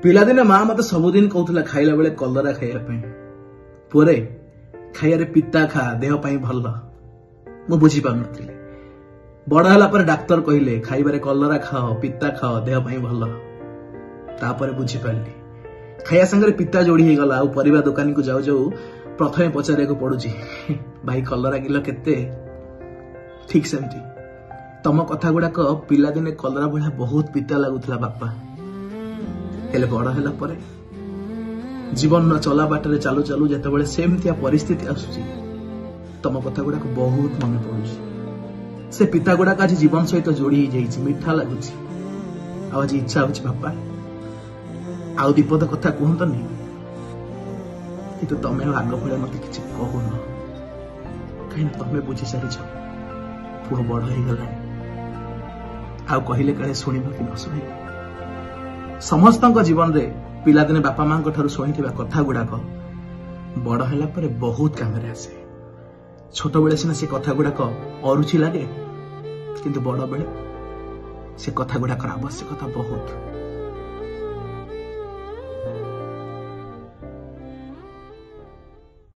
पिलादिने माँ मत सबुदिन कहूला खाइला बेले कलरा खाइबा पई पुरे खाइबारे पिता खा देह पई भल मु बुझी पार नथिली। बड़ होला पर डाक्टर कहिले खाइबारे कलरा खाओ पिता खाओ देह पई भल तापर बुझी पारली खाइया संगे पिता जोड़ी हे गला। आ परिबा दुकानी को जाऊ जाऊ प्रथमे पचारे को पड़ुची भाई कलरा किलो केते। ठीक सेमती तम कथा गुड़ाक पिला दिने कलरा भलिया बहुत पिता लगुला बापा। हेले बड़ होला परे जीवन चला बाटरे चालू चालू जेतेबेले सेमतिया परिस्थिति आसुची तम कथा गुड़ाक बहुत मन पड़ुची। से पिता गुड़ाक आज जीवन सहित जोड़ी ही जाइछि मिठा लगुछि। आज इच्छा होछि बापा आउ विपद कथा कहतनी किंतु तमे आग भले मत किछि कहून कहीं तमे बुझी सारिछ पुओ बड़ हो गला आउ कहले काले शुणिब कि न शुणिब। समस्त जीवन रे पिलादिने बापा मां ठारू शुणिथिबा कथा गुड़ाक बड़ होला परे बहुत काम रे आसे। छोट बेले सिना से कथा गुड़ाक अरुचि लागे किंतु बड़ बेले से कथा गुड़ाकर आवश्यकता बहुत।